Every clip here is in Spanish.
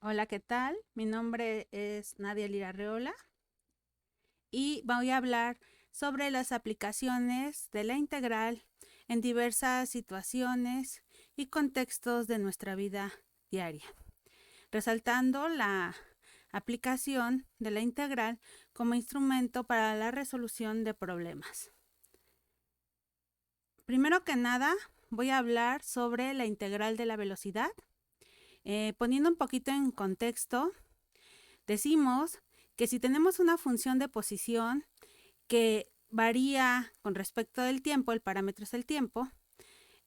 Hola, ¿qué tal? Mi nombre es Nadia Lira Reola y voy a hablar sobre las aplicaciones de la integral en diversas situaciones y contextos de nuestra vida diaria, resaltando la aplicación de la integral como instrumento para la resolución de problemas. Primero que nada, voy a hablar sobre la integral de la velocidad. Poniendo un poquito en contexto, decimos que si tenemos una función de posición que varía con respecto del tiempo, el parámetro es el tiempo,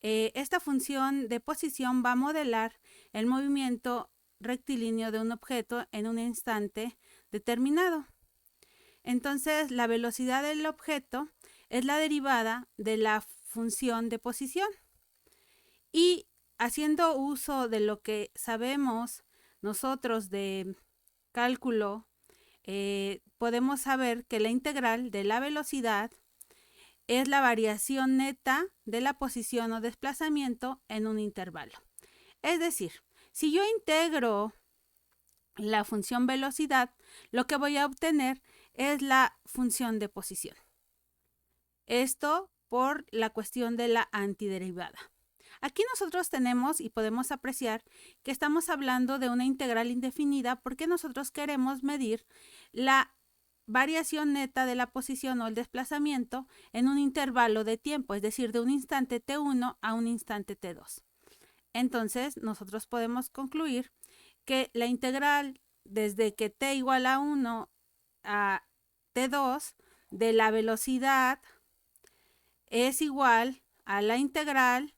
esta función de posición va a modelar el movimiento rectilíneo de un objeto en un instante determinado. Entonces, la velocidad del objeto es la derivada de la función de posición. Y haciendo uso de lo que sabemos nosotros de cálculo, podemos saber que la integral de la velocidad es la variación neta de la posición o desplazamiento en un intervalo. Es decir, si yo integro la función velocidad, lo que voy a obtener es la función de posición. Esto por la cuestión de la antiderivada. Aquí nosotros tenemos y podemos apreciar que estamos hablando de una integral indefinida porque nosotros queremos medir la variación neta de la posición o el desplazamiento en un intervalo de tiempo, es decir, de un instante t1 a un instante t2. Entonces, nosotros podemos concluir que la integral desde que t igual a 1 a t2 de la velocidad es igual a la integral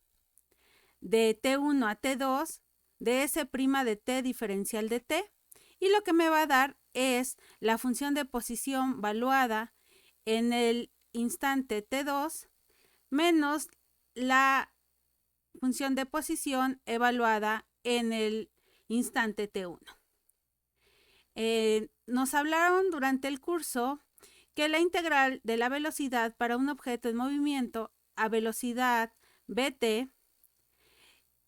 de t1 a t2 de s' de t diferencial de t, y lo que me va a dar es la función de posición valuada en el instante t2 menos la función de posición evaluada en el instante t1. Nos hablaron durante el curso que la integral de la velocidad para un objeto en movimiento a velocidad bt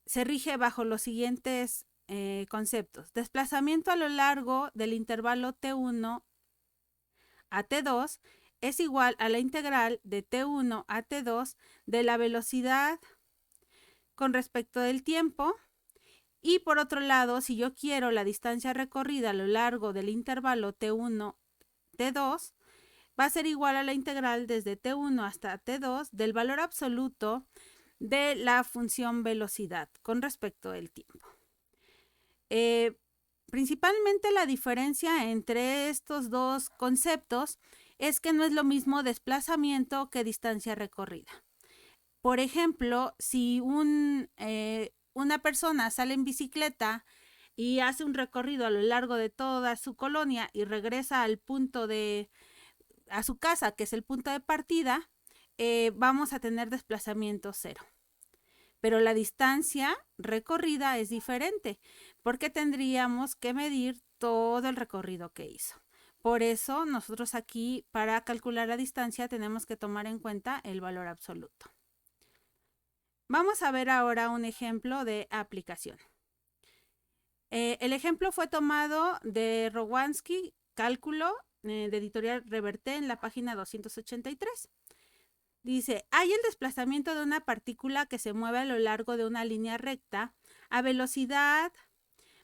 se rige bajo los siguientes conceptos. Desplazamiento a lo largo del intervalo t1 a t2 es igual a la integral de t1 a t2 de la velocidad con respecto del tiempo. Y por otro lado, si yo quiero la distancia recorrida a lo largo del intervalo t1 t2, va a ser igual a la integral desde t1 hasta t2 del valor absoluto de la función velocidad con respecto del tiempo. Principalmente la diferencia entre estos dos conceptos es que no es lo mismo desplazamiento que distancia recorrida. Por ejemplo, si una persona sale en bicicleta y hace un recorrido a lo largo de toda su colonia y regresa al punto a su casa, que es el punto de partida, vamos a tener desplazamiento cero. Pero la distancia recorrida es diferente porque tendríamos que medir todo el recorrido que hizo. Por eso nosotros aquí para calcular la distancia tenemos que tomar en cuenta el valor absoluto. Vamos a ver ahora un ejemplo de aplicación. El ejemplo fue tomado de Rowansky, cálculo de editorial Reverté en la página 283. Dice, hay el desplazamiento de una partícula que se mueve a lo largo de una línea recta a velocidad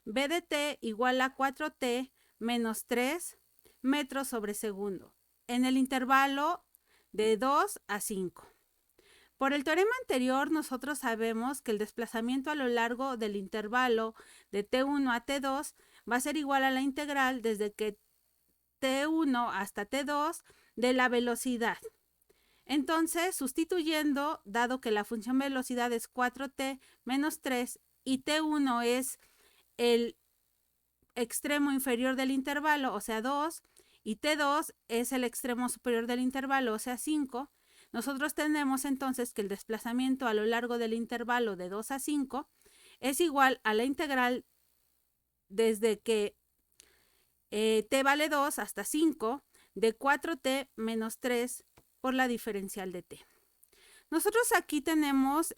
v de t igual a 4t menos 3 metros sobre segundo en el intervalo de 2 a 5. Por el teorema anterior, nosotros sabemos que el desplazamiento a lo largo del intervalo de t1 a t2 va a ser igual a la integral desde que t1 hasta t2 de la velocidad. Entonces, sustituyendo, dado que la función velocidad es 4t menos 3 y t1 es el extremo inferior del intervalo, o sea 2, y t2 es el extremo superior del intervalo, o sea 5, nosotros tenemos entonces que el desplazamiento a lo largo del intervalo de 2 a 5 es igual a la integral desde que t vale 2 hasta 5 de 4t menos 3 por la diferencial de t. Nosotros aquí tenemos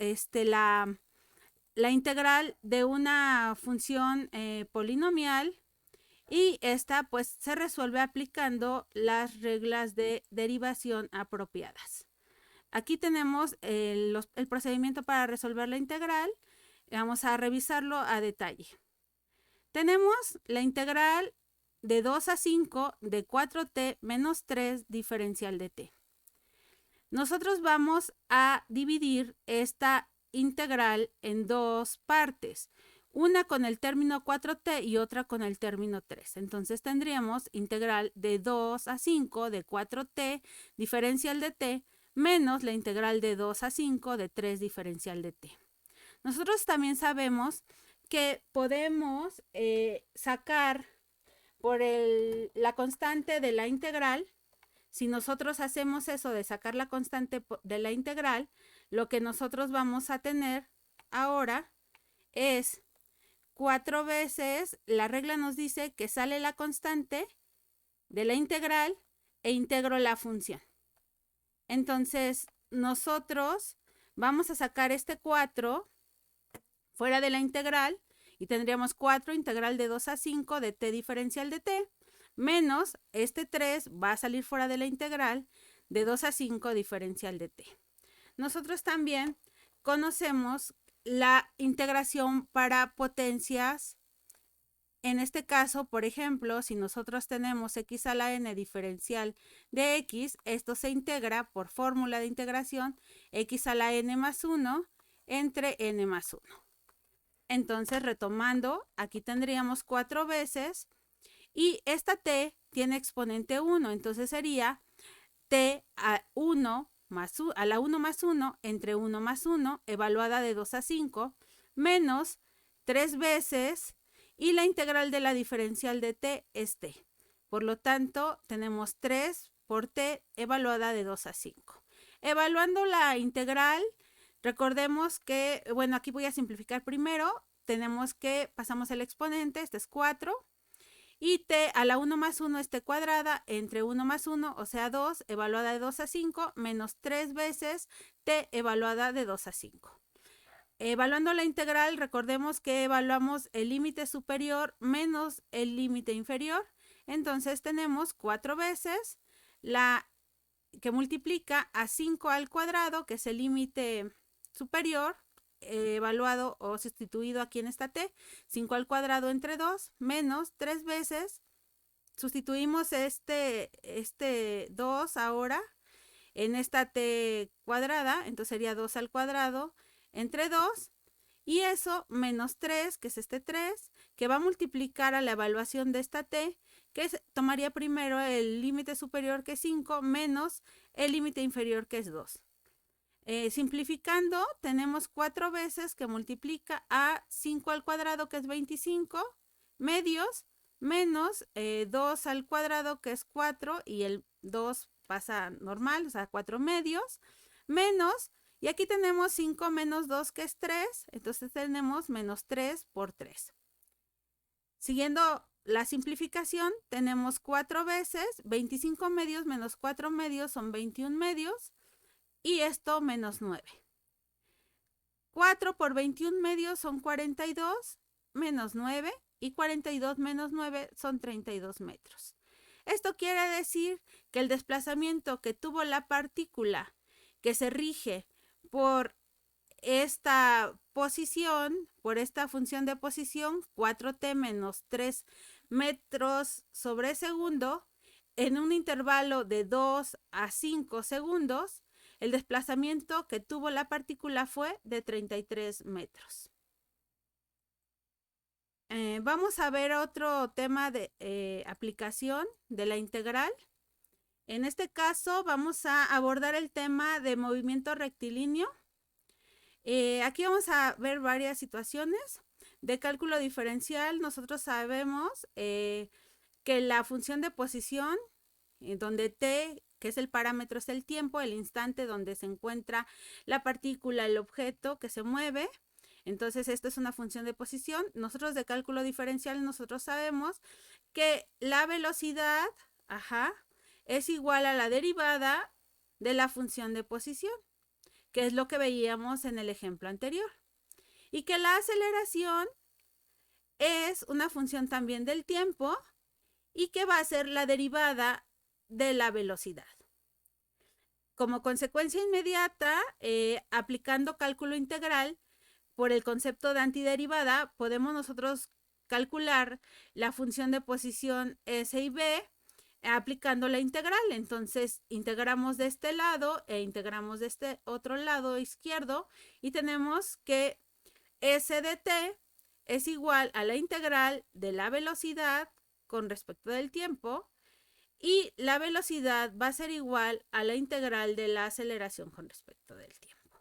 la integral de una función polinomial, y esta pues se resuelve aplicando las reglas de derivación apropiadas. Aquí tenemos el procedimiento para resolver la integral. Vamos a revisarlo a detalle. Tenemos la integral de 2 a 5 de 4t menos 3 diferencial de t. Nosotros vamos a dividir esta integral en dos partes, una con el término 4t y otra con el término 3. Entonces tendríamos integral de 2 a 5 de 4t diferencial de t menos la integral de 2 a 5 de 3 diferencial de t. Nosotros también sabemos que podemos sacar por la constante de la integral. Si nosotros hacemos eso de sacar la constante de la integral, lo que nosotros vamos a tener ahora es 4 veces, la regla nos dice que sale la constante de la integral e integro la función. Entonces, nosotros vamos a sacar este 4 fuera de la integral y tendríamos 4 integral de 2 a 5 de t diferencial de t menos este 3 va a salir fuera de la integral de 2 a 5 diferencial de t. Nosotros también conocemos la integración para potencias. En este caso, por ejemplo, si nosotros tenemos x a la n diferencial de x, esto se integra por fórmula de integración x a la n más 1 entre n más 1. Entonces, retomando, aquí tendríamos 4 veces y esta t tiene exponente 1, entonces sería t a 1 a la 1 más 1 entre 1 más 1 evaluada de 2 a 5 menos 3 veces y la integral de la diferencial de t es t. Por lo tanto, tenemos 3 por t evaluada de 2 a 5. Evaluando la integral, recordemos que, bueno, aquí voy a simplificar primero. Tenemos que pasamos el exponente, este es 4. Y t a la 1 más 1 es t cuadrada entre 1 más 1, o sea 2, evaluada de 2 a 5, menos 3 veces t evaluada de 2 a 5. Evaluando la integral, recordemos que evaluamos el límite superior menos el límite inferior. Entonces tenemos 4 veces la que multiplica a 5 al cuadrado, que es el límite superior, evaluado o sustituido aquí en esta t, 5 al cuadrado entre 2, menos 3 veces, sustituimos este 2 ahora en esta t cuadrada, entonces sería 2 al cuadrado entre 2, y eso menos 3, que es este 3, que va a multiplicar a la evaluación de esta t, que tomaría primero el límite superior, que es 5, menos el límite inferior, que es 2. Simplificando, tenemos 4 veces que multiplica a 5 al cuadrado, que es 25, medios, menos 2 al cuadrado, que es 4, y el 2 pasa normal, o sea, 4 medios, menos, y aquí tenemos 5 menos 2, que es 3, entonces tenemos menos 3 por 3. Siguiendo la simplificación, tenemos 4 veces, 25 medios menos 4 medios son 21 medios, y esto menos 9. 4 por 21 medios son 42, menos 9, y 42 menos 9 son 32 metros. Esto quiere decir que el desplazamiento que tuvo la partícula que se rige por esta posición, por esta función de posición, 4t menos 3 metros sobre segundo, en un intervalo de 2 a 5 segundos, el desplazamiento que tuvo la partícula fue de 33 metros. Vamos a ver otro tema de aplicación de la integral. En este caso vamos a abordar el tema de movimiento rectilíneo. Aquí vamos a ver varias situaciones de cálculo diferencial. Nosotros sabemos que la función de posición, donde t, que es el parámetro, es el tiempo, el instante donde se encuentra la partícula, el objeto que se mueve. Entonces, esto es una función de posición. Nosotros de cálculo diferencial, nosotros sabemos que la velocidad, es igual a la derivada de la función de posición, que es lo que veíamos en el ejemplo anterior. y que la aceleración es una función también del tiempo y que va a ser la derivada de la velocidad. Como consecuencia inmediata, aplicando cálculo integral por el concepto de antiderivada, podemos nosotros calcular la función de posición S y B aplicando la integral. Entonces, integramos de este lado e integramos de este otro lado izquierdo y tenemos que S de t es igual a la integral de la velocidad con respecto del tiempo y la velocidad va a ser igual a la integral de la aceleración con respecto del tiempo.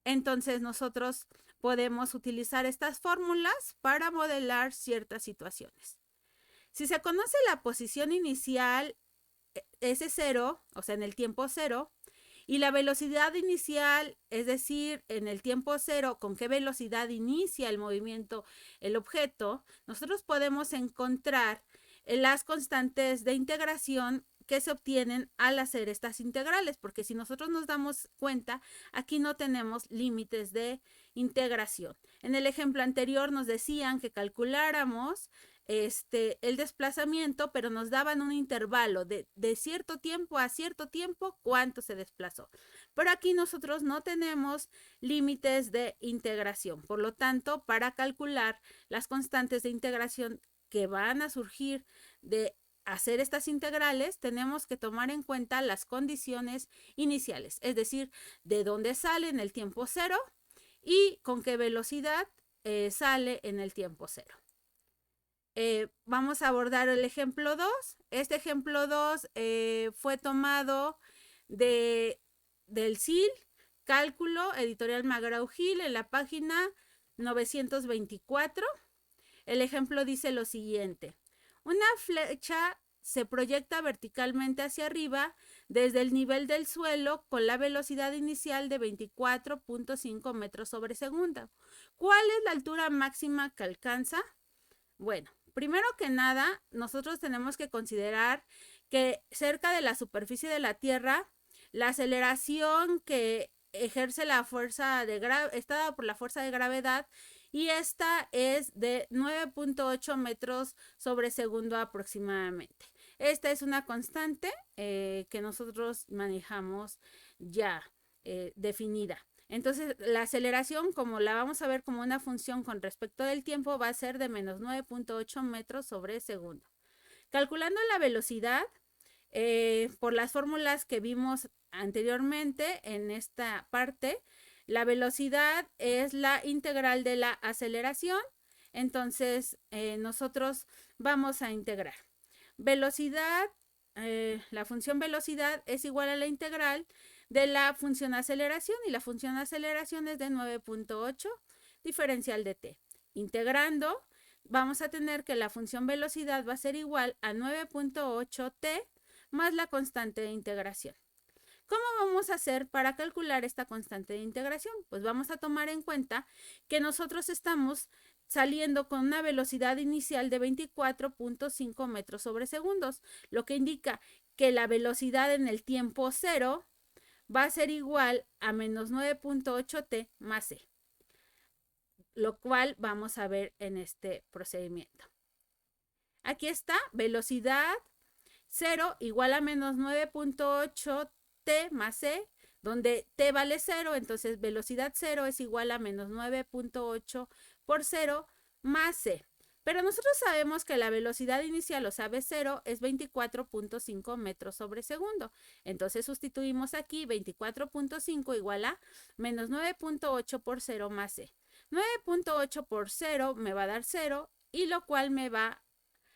Entonces, nosotros podemos utilizar estas fórmulas para modelar ciertas situaciones. Si se conoce la posición inicial S0, o sea, en el tiempo cero, y la velocidad inicial, es decir, en el tiempo cero, con qué velocidad inicia el movimiento el objeto, nosotros podemos encontrar las constantes de integración que se obtienen al hacer estas integrales, porque si nosotros nos damos cuenta, aquí no tenemos límites de integración. En el ejemplo anterior nos decían que calculáramos el desplazamiento, pero nos daban un intervalo de cierto tiempo a cierto tiempo cuánto se desplazó. Pero aquí nosotros no tenemos límites de integración. Por lo tanto, para calcular las constantes de integración que van a surgir de hacer estas integrales, tenemos que tomar en cuenta las condiciones iniciales, es decir, de dónde sale en el tiempo cero y con qué velocidad sale en el tiempo cero. Vamos a abordar el ejemplo 2. Este ejemplo 2 fue tomado del CIL, Cálculo, Editorial McGraw-Hill, en la página 924. El ejemplo dice lo siguiente. Una flecha se proyecta verticalmente hacia arriba desde el nivel del suelo con la velocidad inicial de 24.5 metros sobre segundo. ¿Cuál es la altura máxima que alcanza? Bueno, primero que nada, nosotros tenemos que considerar que cerca de la superficie de la Tierra, la aceleración que ejerce la fuerza está dada por la fuerza de gravedad y esta es de 9.8 metros sobre segundo aproximadamente. Esta es una constante que nosotros manejamos ya definida. Entonces, la aceleración, como la vamos a ver como una función con respecto del tiempo, va a ser de menos 9.8 metros sobre segundo. Calculando la velocidad, por las fórmulas que vimos anteriormente en esta parte, la velocidad es la integral de la aceleración. Entonces, nosotros vamos a integrar. Velocidad, la función velocidad es igual a la integral de la función aceleración y la función aceleración es de 9.8 diferencial de t. Integrando, vamos a tener que la función velocidad va a ser igual a 9.8 t más la constante de integración. ¿Cómo vamos a hacer para calcular esta constante de integración? Pues vamos a tomar en cuenta que nosotros estamos saliendo con una velocidad inicial de 24.5 metros sobre segundos, lo que indica que la velocidad en el tiempo cero va a ser igual a menos 9.8 t más c, lo cual vamos a ver en este procedimiento. Aquí está, velocidad 0 igual a menos 9.8 t más c, donde t vale 0, entonces velocidad 0 es igual a menos 9.8 por 0 más c. Pero nosotros sabemos que la velocidad inicial, o sea, v0, es 24.5 metros sobre segundo. Entonces sustituimos aquí 24.5 igual a menos 9.8 por 0 más c. 9.8 por 0 me va a dar 0 y lo cual me va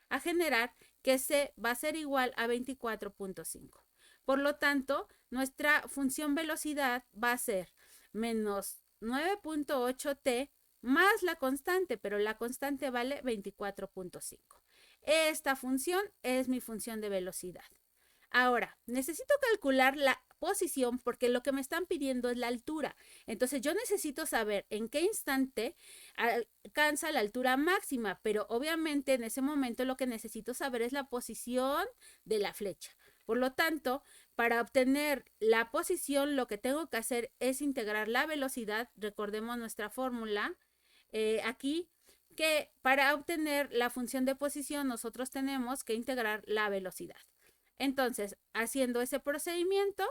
a generar que c va a ser igual a 24.5. Por lo tanto, nuestra función velocidad va a ser menos 9.8 t más la constante, pero la constante vale 24.5. Esta función es mi función de velocidad. Ahora, necesito calcular la posición porque lo que me están pidiendo es la altura. Entonces, yo necesito saber en qué instante alcanza la altura máxima, pero obviamente en ese momento lo que necesito saber es la posición de la flecha. Por lo tanto, para obtener la posición, lo que tengo que hacer es integrar la velocidad. Recordemos nuestra fórmula aquí que para obtener la función de posición nosotros tenemos que integrar la velocidad. Entonces, haciendo ese procedimiento,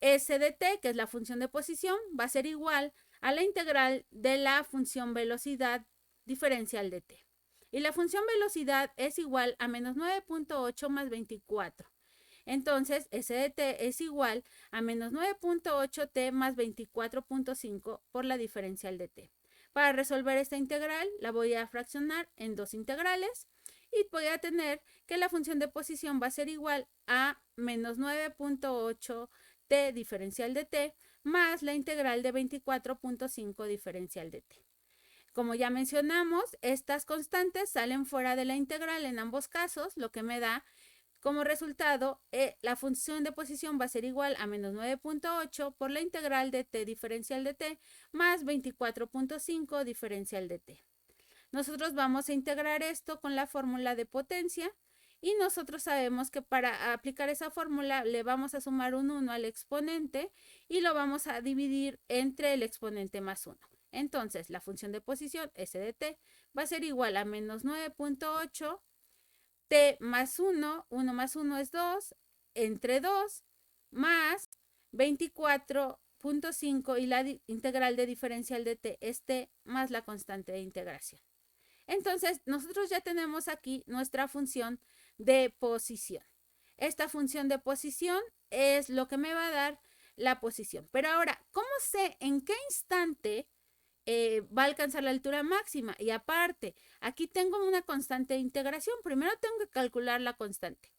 S de t, que es la función de posición, va a ser igual a la integral de la función velocidad diferencial de t. Y la función velocidad es igual a menos 9.8 más 24. Entonces, S de t es igual a menos 9.8t más 24.5 por la diferencial de t. Para resolver esta integral, la voy a fraccionar en dos integrales y voy a tener que la función de posición va a ser igual a menos 9.8t diferencial de t más la integral de 24.5 diferencial de t. Como ya mencionamos, estas constantes salen fuera de la integral en ambos casos, lo que me da como resultado, la función de posición va a ser igual a menos 9.8 por la integral de t diferencial de t más 24.5 diferencial de t. Nosotros vamos a integrar esto con la fórmula de potencia y nosotros sabemos que para aplicar esa fórmula le vamos a sumar un 1 al exponente y lo vamos a dividir entre el exponente más 1. Entonces, la función de posición, S de t, va a ser igual a menos 9.8 t más 1, 1 más 1 es 2, entre 2, más 24.5 y la integral de diferencial de t es t más la constante de integración. Entonces, nosotros ya tenemos aquí nuestra función de posición. Esta función de posición es lo que me va a dar la posición. Pero ahora, ¿cómo sé en qué instante va a alcanzar la altura máxima? Y aparte, aquí tengo una constante de integración. Primero tengo que calcular la constante.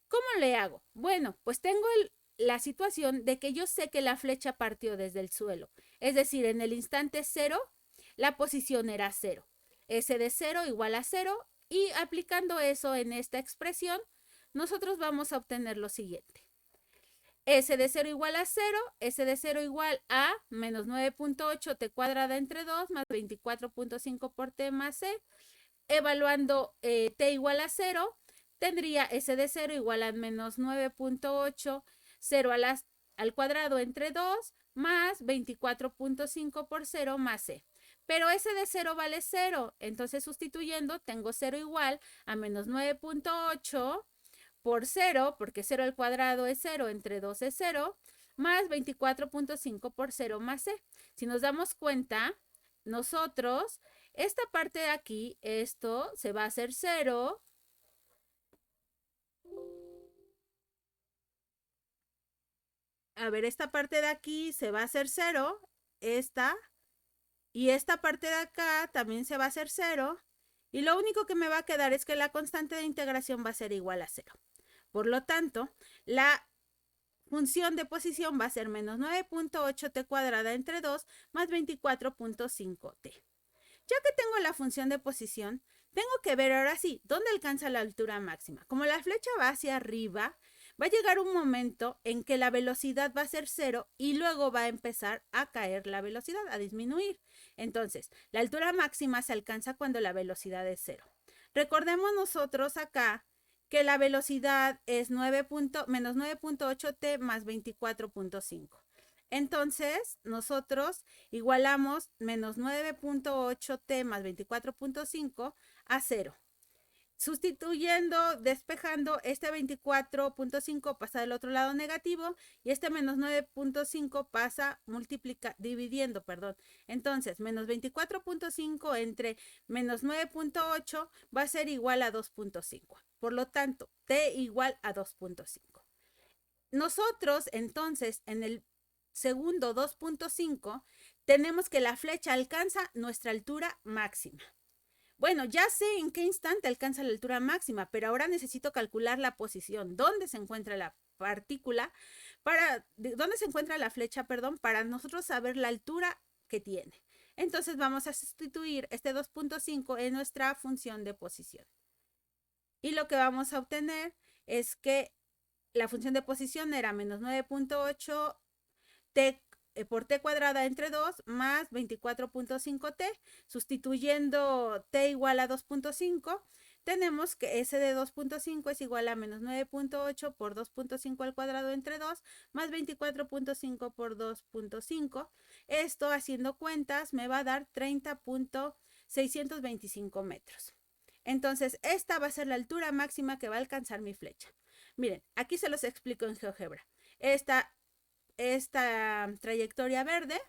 ¿Cómo le hago? Bueno, pues tengo la situación de que yo sé que la flecha partió desde el suelo. Es decir, en el instante 0, la posición era 0. S de 0 igual a 0. Y aplicando eso en esta expresión, nosotros vamos a obtener lo siguiente. S de 0 igual a 0, S de 0 igual a menos 9.8 t cuadrada entre 2 más 24.5 por t más c. Evaluando t igual a 0, tendría S de 0 igual a menos 9.8, 0 al cuadrado entre 2 más 24.5 por 0 más c. Pero S de 0 vale 0, entonces sustituyendo tengo 0 igual a menos 9.8 por 0, porque 0 al cuadrado es 0, entre 2 es 0, más 24.5 por 0 más c. Si nos damos cuenta, nosotros, esta parte de aquí, esto se va a hacer 0. A ver, esta parte de aquí se va a hacer 0, esta, y esta parte de acá también se va a hacer 0, y lo único que me va a quedar es que la constante de integración va a ser igual a 0. Por lo tanto, la función de posición va a ser menos 9.8 t cuadrada entre 2 más 24.5 t. Ya que tengo la función de posición, tengo que ver ahora sí dónde alcanza la altura máxima. Como la flecha va hacia arriba, va a llegar un momento en que la velocidad va a ser 0 y luego va a empezar a caer la velocidad, a disminuir. Entonces, la altura máxima se alcanza cuando la velocidad es 0. Recordemos nosotros acá que la velocidad es menos 9.8 t más 24.5. Entonces, nosotros igualamos menos 9.8 t más 24.5 a 0. Sustituyendo, despejando, este 24.5 pasa del otro lado negativo y este menos 9.5 pasa dividiendo, perdón. Entonces, menos 24.5 entre menos 9.8 va a ser igual a 2.5. Por lo tanto, t igual a 2.5. Nosotros, entonces, en el segundo 2.5, tenemos que la flecha alcanza nuestra altura máxima. Bueno, ya sé en qué instante alcanza la altura máxima, pero ahora necesito calcular la posición, dónde se encuentra la partícula, dónde se encuentra la flecha, perdón, para nosotros saber la altura que tiene. Entonces vamos a sustituir este 2.5 en nuestra función de posición. Y lo que vamos a obtener es que la función de posición era menos 9.8 t por t cuadrada entre 2 más 24.5 t. Sustituyendo t igual a 2.5, tenemos que S de 2.5 es igual a menos 9.8 por 2.5 al cuadrado entre 2 más 24.5 por 2.5. Esto, haciendo cuentas, me va a dar 30.625 metros. Entonces, esta va a ser la altura máxima que va a alcanzar mi flecha. Miren, aquí se los explico en GeoGebra. Esta trayectoria verde,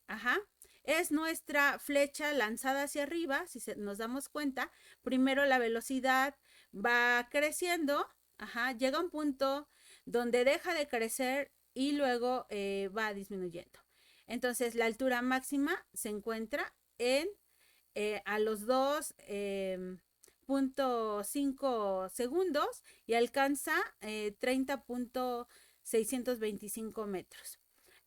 ajá, es nuestra flecha lanzada hacia arriba. Si nos damos cuenta, primero la velocidad va creciendo, ajá, llega a un punto donde deja de crecer y luego va disminuyendo. Entonces, la altura máxima se encuentra a los 2.5 segundos y alcanza 30.625 metros.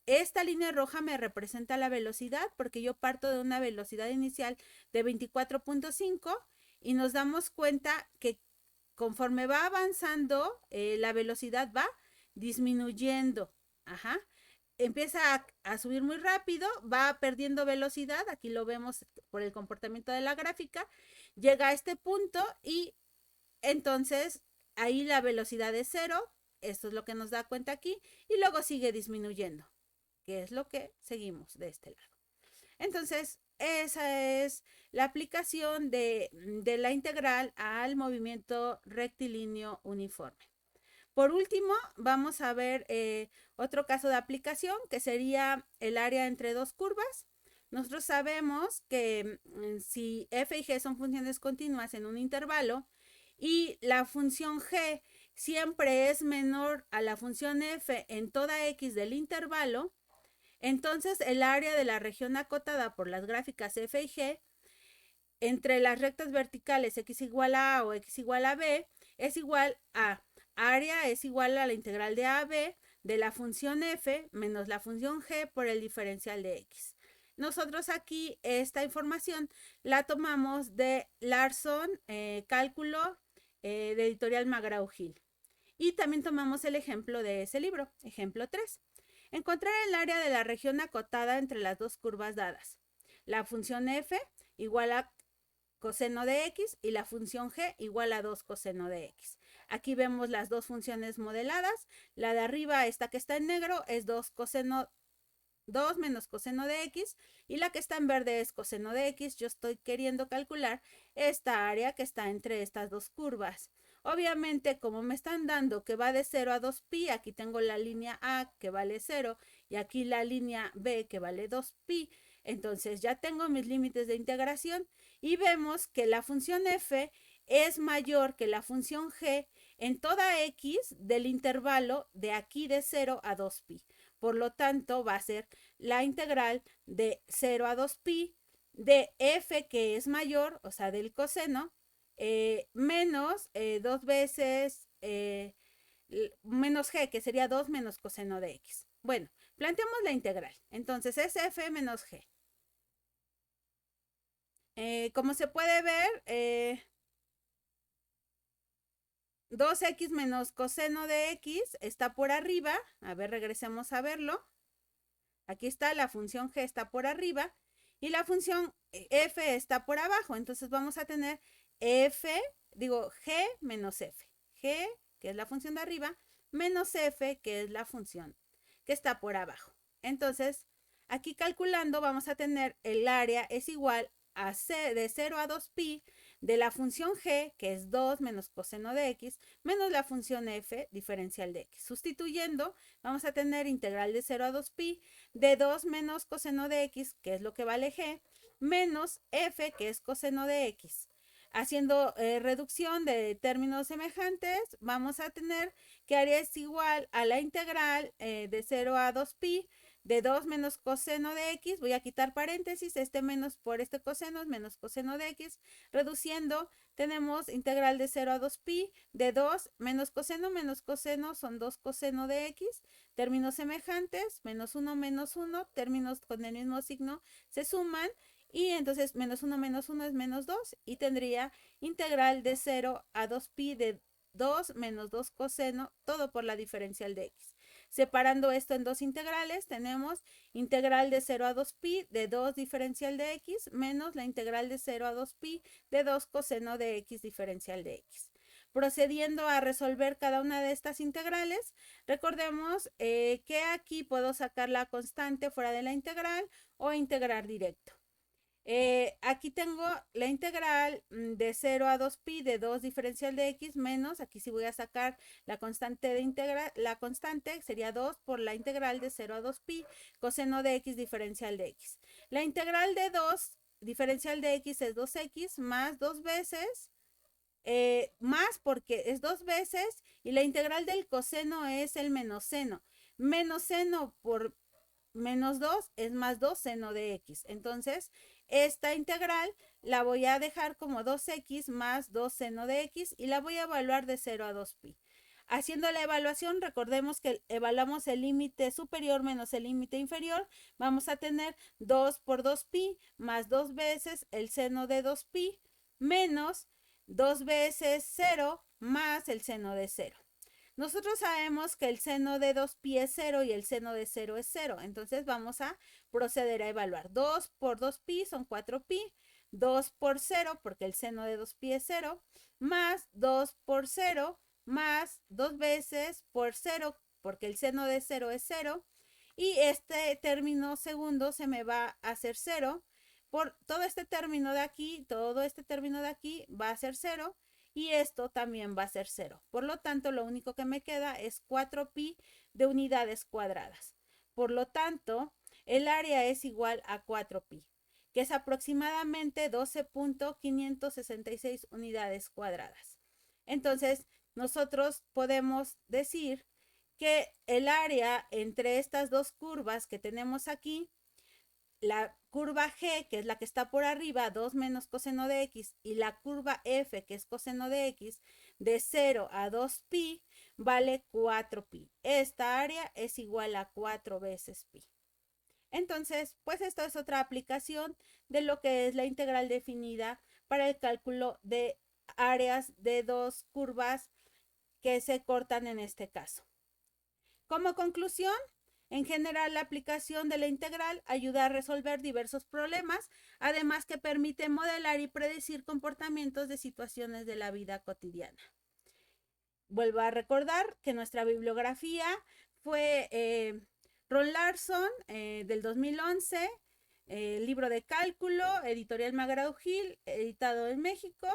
Esta línea roja me representa la velocidad porque yo parto de una velocidad inicial de 24.5 y nos damos cuenta que conforme va avanzando, la velocidad va disminuyendo. Ajá. Empieza a subir muy rápido, va perdiendo velocidad, aquí lo vemos por el comportamiento de la gráfica, llega a este punto y entonces ahí la velocidad es cero, esto es lo que nos da cuenta aquí, y luego sigue disminuyendo, que es lo que seguimos de este lado. Entonces, esa es la aplicación de la integral al movimiento rectilíneo uniforme. Por último, vamos a ver otro caso de aplicación que sería el área entre dos curvas. Nosotros sabemos que si f y g son funciones continuas en un intervalo y la función g siempre es menor a la función f en toda x del intervalo, entonces el área de la región acotada por las gráficas f y g entre las rectas verticales x igual a a o x igual a b es igual a área es igual a la integral de a a b de la función f menos la función g por el diferencial de x. Nosotros aquí esta información la tomamos de Larson, cálculo de editorial McGraw-Hill. Y también tomamos el ejemplo de ese libro, ejemplo 3. Encontrar el área de la región acotada entre las dos curvas dadas. La función f igual a coseno de x y la función g igual a 2 coseno de x. Aquí vemos las dos funciones modeladas. La de arriba, esta que está en negro, es 2 menos coseno de x y la que está en verde es coseno de x. Yo estoy queriendo calcular esta área que está entre estas dos curvas. Obviamente, como me están dando que va de 0 a 2pi, aquí tengo la línea A que vale 0 y aquí la línea B que vale 2pi. Entonces ya tengo mis límites de integración y vemos que la función f es mayor que la función g en toda x del intervalo de aquí de 0 a 2pi. Por lo tanto, va a ser la integral de 0 a 2pi de f que es mayor, o sea, del coseno, menos 2 veces menos g, que sería 2 menos coseno de x. Bueno, planteamos la integral. Entonces, es f menos g. Como se puede ver, 2x menos coseno de x está por arriba. A ver, regresemos a verlo. Aquí está, la función g está por arriba y la función f está por abajo. Entonces vamos a tener g menos f. G, que es la función de arriba, menos f, que es la función que está por abajo. Entonces, aquí calculando vamos a tener el área es igual a c de 0 a 2pi de la función g, que es 2 menos coseno de x, menos la función f diferencial de x. Sustituyendo, vamos a tener integral de 0 a 2pi de 2 menos coseno de x, que es lo que vale g, menos f, que es coseno de x. Haciendo reducción de términos semejantes, vamos a tener que área es igual a la integral de 0 a 2pi de 2 menos coseno de x, voy a quitar paréntesis, este menos por este coseno es menos coseno de x, reduciendo, tenemos integral de 0 a 2pi de 2 menos coseno son 2 coseno de x, términos semejantes, menos 1, términos con el mismo signo se suman, y entonces menos 1 es menos 2, y tendría integral de 0 a 2pi de 2 menos 2 coseno, todo por la diferencial de x. Separando esto en dos integrales, tenemos integral de 0 a 2pi de 2 diferencial de x menos la integral de 0 a 2pi de 2 coseno de x diferencial de x. procediendo a resolver cada una de estas integrales, recordemos que aquí puedo sacar la constante fuera de la integral o integrar directo. Aquí tengo la integral de 0 a 2pi de 2 diferencial de x menos, aquí sí voy a sacar la constante de integral, la constante sería 2 por la integral de 0 a 2pi coseno de x diferencial de x. La integral de 2 diferencial de x es 2x más 2 veces, más porque es 2 veces, y la integral del coseno es el menos seno. Menos seno por menos 2 es más 2 seno de x. Entonces, esta integral la voy a dejar como 2x más 2 seno de x y la voy a evaluar de 0 a 2pi. Haciendo la evaluación, recordemos que evaluamos el límite superior menos el límite inferior. Vamos a tener 2 por 2pi más 2 veces el seno de 2pi menos 2 veces 0 más el seno de 0. Nosotros sabemos que el seno de 2pi es 0 y el seno de 0 es 0. Entonces vamos a proceder a evaluar. 2 por 2pi son 4pi. 2 por 0, porque el seno de 2pi es 0, más 2 por 0, más 2 veces por 0, porque el seno de 0 es 0. Y este término segundo se me va a hacer 0. Por todo este término de aquí, todo este término de aquí va a ser 0. Y esto también va a ser 0. Por lo tanto, lo único que me queda es 4pi de unidades cuadradas. Por lo tanto, el área es igual a 4pi, que es aproximadamente 12.566 unidades cuadradas. Entonces, nosotros podemos decir que el área entre estas dos curvas que tenemos aquí, la curva G, que es la que está por arriba, 2 menos coseno de x, y la curva F, que es coseno de x, de 0 a 2pi, vale 4pi. Esta área es igual a 4 veces pi. Entonces, pues esto es otra aplicación de lo que es la integral definida para el cálculo de áreas de dos curvas que se cortan en este caso. Como conclusión, en general, la aplicación de la integral ayuda a resolver diversos problemas, además que permite modelar y predecir comportamientos de situaciones de la vida cotidiana. Vuelvo a recordar que nuestra bibliografía fue Ron Larson del 2011, libro de cálculo, editorial McGraw-Hill, editado en México,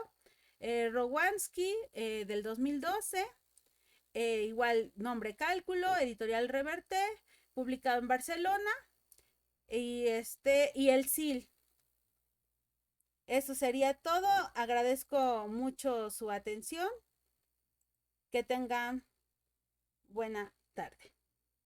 Rowansky del 2012, igual nombre cálculo, editorial Reverte, publicado en Barcelona, y el SIL. Eso sería todo. Agradezco mucho su atención. Que tengan buena tarde.